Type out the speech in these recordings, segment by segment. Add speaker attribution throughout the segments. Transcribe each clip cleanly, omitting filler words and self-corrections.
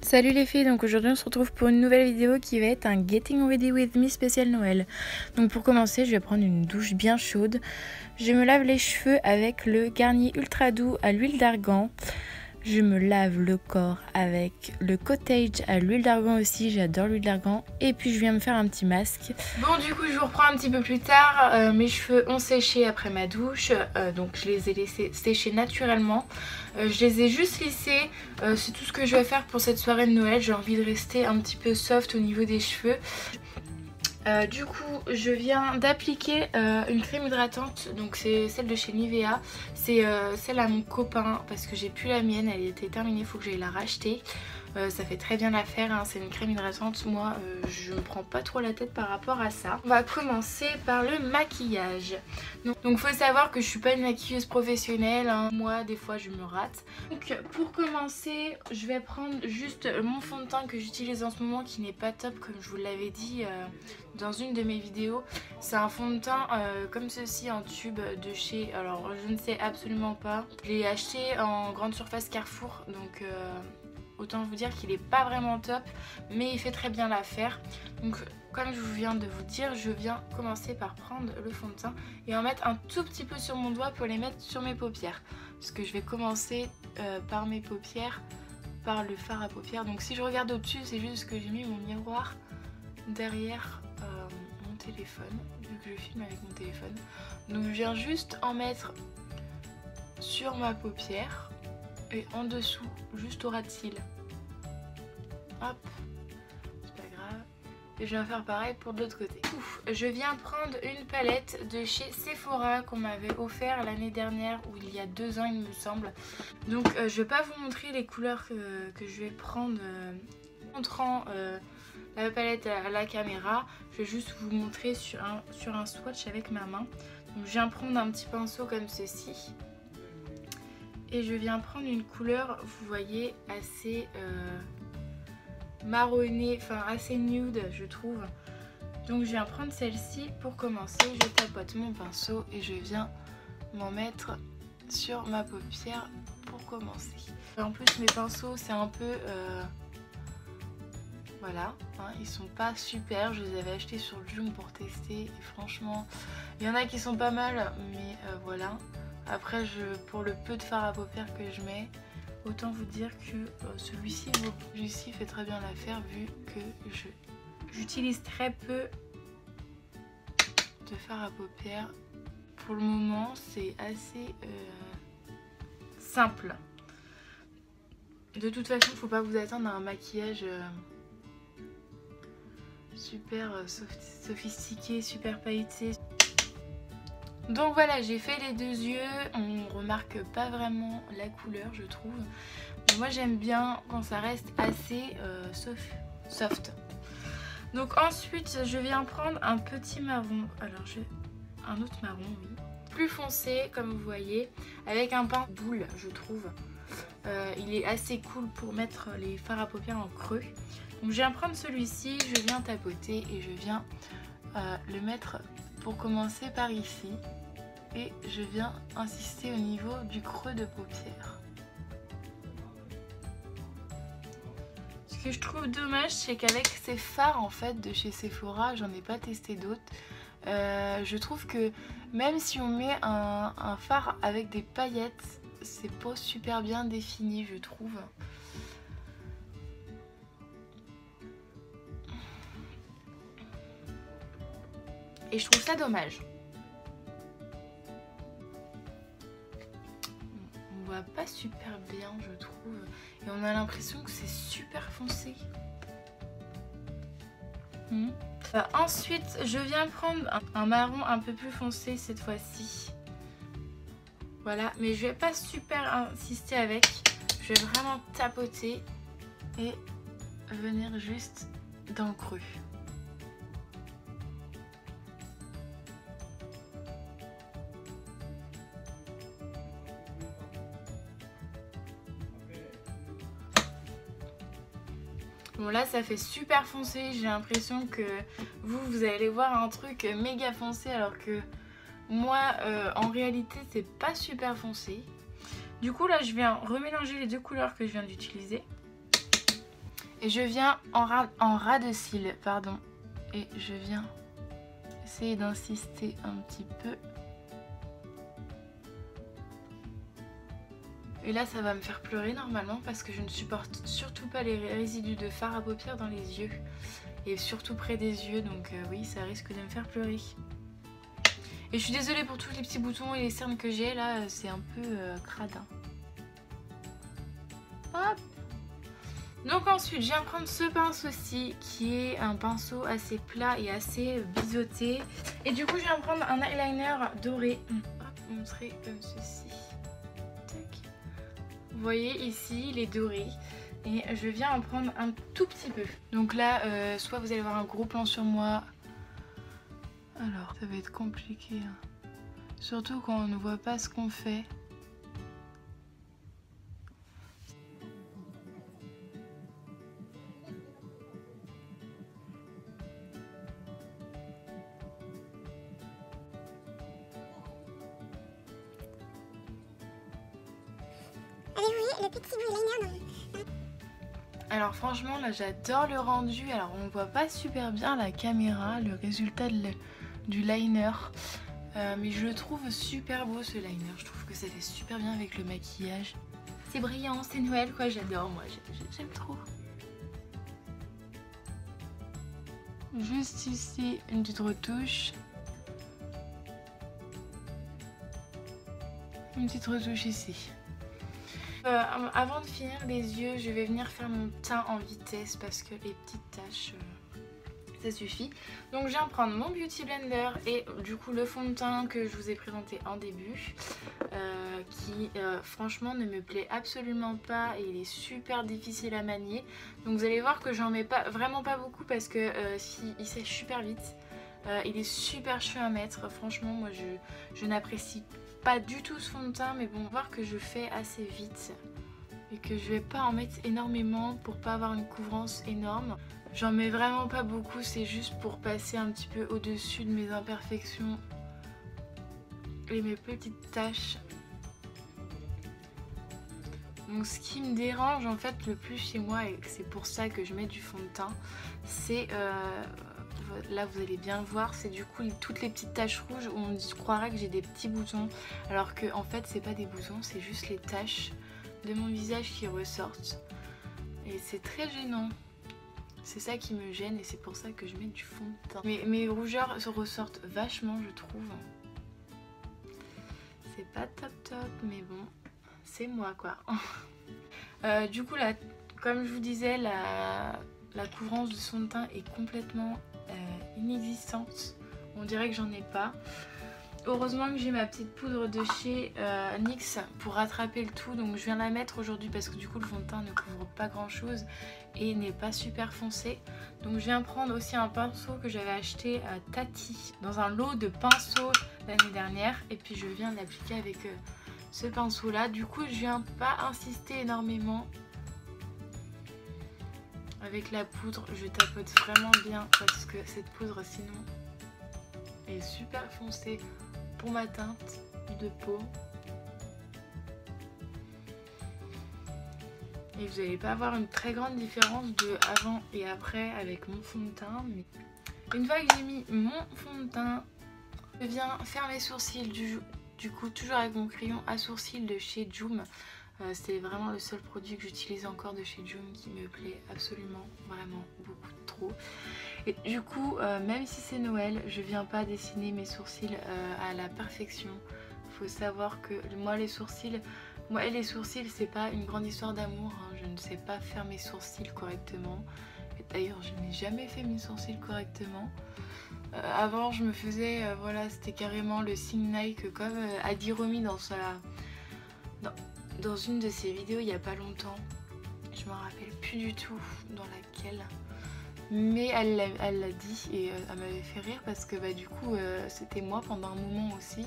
Speaker 1: Salut les filles, donc aujourd'hui on se retrouve pour une nouvelle vidéo qui va être un Getting Ready With Me spécial Noël. Donc pour commencer, je vais prendre une douche bien chaude. Je me lave les cheveux avec le Garnier Ultra Doux à l'huile d'argan. Je me lave le corps avec le Cottage à l'huile d'argan aussi, j'adore l'huile d'argan. Et puis je viens me faire un petit masque. Bon, du coup je vous reprends un petit peu plus tard. Mes cheveux ont séché après ma douche, donc je les ai laissés sécher naturellement. Je les ai juste lissés, c'est tout ce que je vais faire pour cette soirée de Noël. J'ai envie de rester un petit peu soft au niveau des cheveux. Du coup je viens d'appliquer une crème hydratante, donc c'est celle de chez Nivea, c'est celle à mon copain parce que j'ai plus la mienne, elle était terminée, il faut que j'aille la racheter. Ça fait très bien l'affaire, hein. C'est une crème hydratante, moi je me prends pas trop la tête par rapport à ça. On va commencer par le maquillage. Donc faut savoir que je suis pas une maquilleuse professionnelle, hein. Moi des fois je me rate. Donc pour commencer je vais prendre juste mon fond de teint que j'utilise en ce moment qui n'est pas top comme je vous l'avais dit dans une de mes vidéos. C'est un fond de teint comme ceci en tube de chez, alors je ne sais absolument pas. Je l'ai acheté en grande surface Carrefour, donc autant vous dire qu'il est pas vraiment top, mais il fait très bien l'affaire. Donc comme je viens de vous dire, je viens commencer par prendre le fond de teint et en mettre un tout petit peu sur mon doigt pour les mettre sur mes paupières. Parce que je vais commencer par mes paupières, par le fard à paupières. Donc si je regarde au-dessus, c'est juste que j'ai mis mon miroir derrière mon téléphone, vu que je filme avec mon téléphone. Donc je viens juste en mettre sur ma paupière et en dessous, juste au ras de cils. Hop, c'est pas grave. Et je viens faire pareil pour de l'autre côté. Je viens prendre une palette de chez Sephora qu'on m'avait offert l'année dernière, ou il y a 2 ans il me semble. Donc je vais pas vous montrer les couleurs que je vais prendre montrant la palette à la caméra. Je vais juste vous montrer sur un swatch avec ma main. Donc je viens prendre un petit pinceau comme ceci. Et je viens prendre une couleur, vous voyez, assez marronnée, enfin assez nude je trouve. Donc je viens prendre celle-ci pour commencer. Je tapote mon pinceau et je viens m'en mettre sur ma paupière pour commencer. En plus mes pinceaux c'est un peu... voilà, hein, ils sont pas super, je les avais achetés sur Joom pour tester et franchement, il y en a qui sont pas mal, mais voilà. Après, pour le peu de fard à paupières que je mets, autant vous dire que celui-ci fait très bien l'affaire vu que j'utilise très peu de fard à paupières. Pour le moment, c'est assez simple. De toute façon, il ne faut pas vous attendre à un maquillage super sophistiqué, super pailleté. Donc voilà, j'ai fait les 2 yeux, on remarque pas vraiment la couleur je trouve. Mais moi j'aime bien quand ça reste assez soft. Donc ensuite je viens prendre un petit marron, alors j'ai un autre marron oui, plus foncé comme vous voyez, avec un pain boule je trouve. Il est assez cool pour mettre les fards à paupières en creux. Donc je viens prendre celui-ci, je viens tapoter et je viens le mettre pour commencer par ici. Et je viens insister au niveau du creux de paupière. Ce que je trouve dommage, c'est qu'avec ces fards en fait de chez Sephora, j'en ai pas testé d'autres. Je trouve que même si on met un fard avec des paillettes, c'est pas super bien défini je trouve. Et je trouve ça dommage. On voit pas super bien je trouve et on a l'impression que c'est super foncé. Ensuite je viens prendre un marron un peu plus foncé cette fois-ci. Voilà, mais je vais pas super insister avec, je vais vraiment tapoter et venir juste dans le creux. Bon là ça fait super foncé, j'ai l'impression que vous allez voir un truc méga foncé alors que moi en réalité c'est pas super foncé. Du coup là je viens remélanger les 2 couleurs que je viens d'utiliser. Et je viens en ras de cils, pardon. Et je viens essayer d'insister un petit peu. Et là ça va me faire pleurer normalement parce que je ne supporte surtout pas les résidus de fard à paupières dans les yeux. Et surtout près des yeux, donc oui, ça risque de me faire pleurer. Et je suis désolée pour tous les petits boutons et les cernes que j'ai là, c'est un peu crade. Hop. Donc ensuite, je viens prendre ce pinceau-ci qui est un pinceau assez plat et assez biseauté. Et du coup, je viens prendre un eyeliner doré. Hop, montrer comme ceci. Tac. Vous voyez ici, il est doré. Et je viens en prendre un tout petit peu. Donc là, soit vous allez avoir un gros plan sur moi. Alors, ça va être compliqué. Hein. Surtout quand on ne voit pas ce qu'on fait.
Speaker 2: Avez-vous le petit eyeliner?
Speaker 1: Alors franchement là j'adore le rendu. Alors on voit pas super bien la caméra, le résultat du liner. Mais je le trouve super beau ce liner. Je trouve que ça fait super bien avec le maquillage. C'est brillant, c'est Noël quoi, j'adore moi, j'aime trop. Juste ici une petite retouche. Une petite retouche ici. Avant de finir les yeux, je vais venir faire mon teint en vitesse parce que les petites taches, ça suffit. Donc je viens prendre mon Beauty Blender et du coup le fond de teint que je vous ai présenté en début, qui franchement ne me plaît absolument pas et il est super difficile à manier. Donc vous allez voir que j'en mets vraiment pas beaucoup parce que il sèche super vite. Il est super chiant à mettre, franchement moi je n'apprécie pas du tout ce fond de teint, mais bon, voir que je fais assez vite et que je vais pas en mettre énormément pour pas avoir une couvrance énorme. J'en mets vraiment pas beaucoup, c'est juste pour passer un petit peu au-dessus de mes imperfections et mes petites taches. Donc ce qui me dérange en fait le plus chez moi, et c'est pour ça que je mets du fond de teint, c'est là vous allez bien le voir, c'est du coup toutes les petites taches rouges où on croirait que j'ai des petits boutons alors que en fait c'est pas des boutons, c'est juste les taches de mon visage qui ressortent et c'est très gênant. C'est ça qui me gêne et c'est pour ça que je mets du fond de teint. Mes rougeurs se ressortent vachement je trouve. C'est pas top mais bon, c'est moi quoi. Du coup là, comme je vous disais, la couvrance de son de teint est complètement inexistante. On dirait que j'en ai pas. Heureusement que j'ai ma petite poudre de chez NYX pour rattraper le tout. Donc je viens la mettre aujourd'hui parce que du coup le fond de teint ne couvre pas grand chose et n'est pas super foncé. Donc je viens prendre aussi un pinceau que j'avais acheté à Tati dans un lot de pinceaux l'année dernière. Et puis je viens l'appliquer avec ce pinceau là. Du coup je viens pas insister énormément. Avec la poudre, je tapote vraiment bien parce que cette poudre sinon est super foncée pour ma teinte de peau. Et vous n'allez pas avoir une très grande différence de avant et après avec mon fond de teint. Mais une fois que j'ai mis mon fond de teint, je viens faire mes sourcils du coup toujours avec mon crayon à sourcils de chez Joom. C'est vraiment le seul produit que j'utilise encore de chez Joom qui me plaît absolument, vraiment beaucoup trop. Et du coup, même si c'est Noël, je viens pas dessiner mes sourcils à la perfection. Faut savoir que moi les sourcils c'est pas une grande histoire d'amour, hein. Je ne sais pas faire mes sourcils correctement. D'ailleurs je n'ai jamais fait mes sourcils correctement. Avant je me faisais, voilà, c'était carrément le signe Nike comme Adi Romy dans une de ses vidéos il y a pas longtemps. Je me rappelle plus du tout dans laquelle. Mais elle l'a dit et elle m'avait fait rire parce que bah, du coup c'était moi pendant un moment aussi.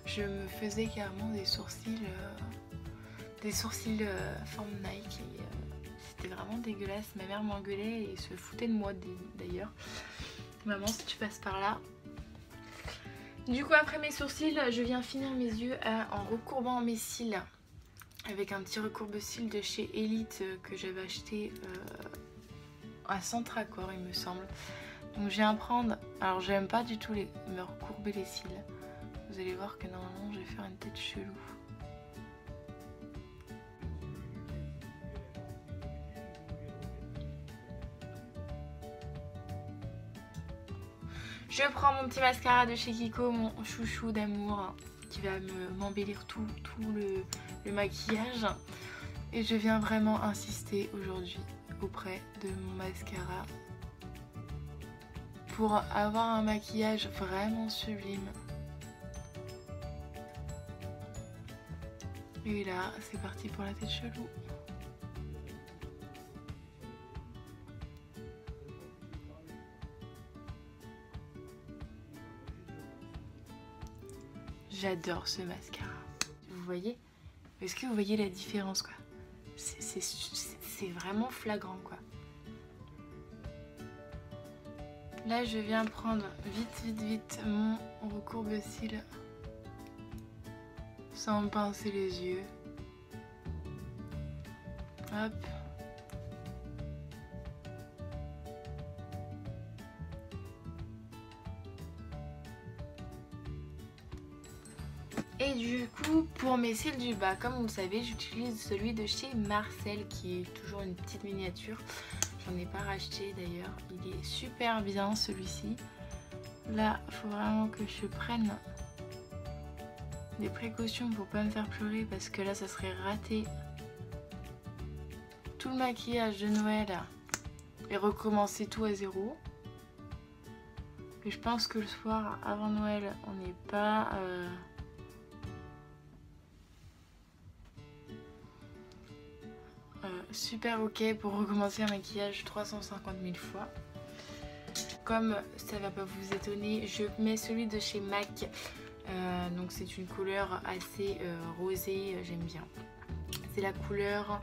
Speaker 1: Je me faisais carrément des sourcils forme Nike et c'était vraiment dégueulasse. Ma mère m'engueulait et se foutait de moi d'ailleurs. Maman si tu passes par là. Du coup après mes sourcils je viens finir mes yeux en recourbant mes cils avec un petit recourbe-cils de chez Elite que j'avais acheté à centre accord il me semble. Donc je viens prendre, alors j'aime pas du tout me recourber les cils. Vous allez voir que normalement je vais faire une tête chelou. Je prends mon petit mascara de chez Kiko, mon chouchou d'amour, qui va m'embellir tout le maquillage. Et je viens vraiment insister aujourd'hui auprès de mon mascara pour avoir un maquillage vraiment sublime. Et là, c'est parti pour la tête chelou. J'adore ce mascara. Vous voyez? Est-ce que vous voyez la différence quoi? C'est vraiment flagrant quoi. Là je viens prendre vite mon recourbe-cils sans me pincer les yeux. Hop. Et du coup, pour mes cils du bas, comme vous le savez, j'utilise celui de chez Marcel qui est toujours une petite miniature. J'en ai pas racheté d'ailleurs. Il est super bien celui-ci. Là, il faut vraiment que je prenne des précautions pour pas me faire pleurer parce que là, ça serait raté tout le maquillage de Noël et recommencer tout à zéro. Et je pense que le soir, avant Noël, on n'est pas... super ok pour recommencer un maquillage 350 000 fois. Comme ça va pas vous étonner, je mets celui de chez MAC. Donc c'est une couleur assez rosée, j'aime bien. C'est la couleur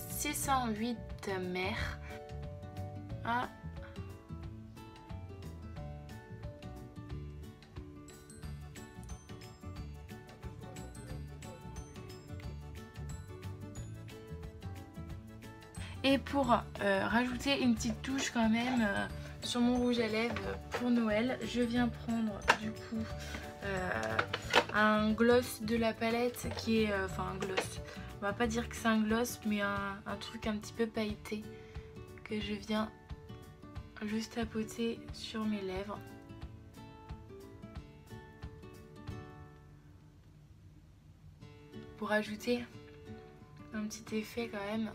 Speaker 1: 608 mer. Ah. Et pour rajouter une petite touche quand même sur mon rouge à lèvres pour Noël, je viens prendre du coup un gloss de la palette qui est, enfin un gloss, on va pas dire que c'est un gloss mais un truc un petit peu pailleté que je viens juste tapoter sur mes lèvres. Pour ajouter un petit effet quand même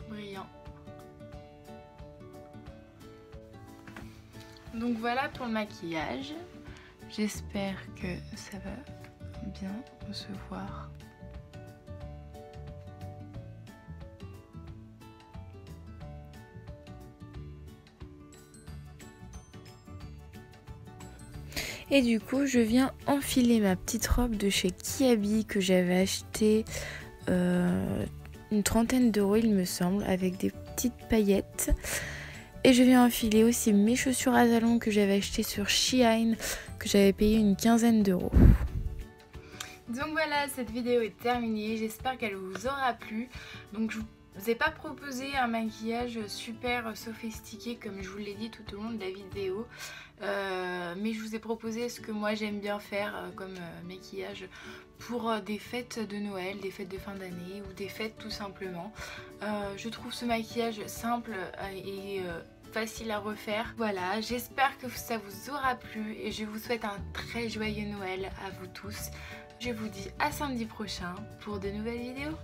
Speaker 1: brillant. Donc voilà pour le maquillage. J'espère que ça va bien se voir. Et du coup, je viens enfiler ma petite robe de chez Kiabi que j'avais achetée une trentaine d'euros il me semble, avec des petites paillettes. Et je viens enfiler aussi mes chaussures à talons que j'avais achetées sur Shein, que j'avais payé une quinzaine d'euros. Donc voilà, cette vidéo est terminée, j'espère qu'elle vous aura plu. Donc je vous ai pas proposé un maquillage super sophistiqué comme je vous l'ai dit tout au long de la vidéo, mais je vous ai proposé ce que moi j'aime bien faire comme maquillage pour des fêtes de Noël, des fêtes de fin d'année ou des fêtes tout simplement. Je trouve ce maquillage simple et facile à refaire. Voilà, j'espère que ça vous aura plu et je vous souhaite un très joyeux Noël à vous tous. Je vous dis à samedi prochain pour de nouvelles vidéos.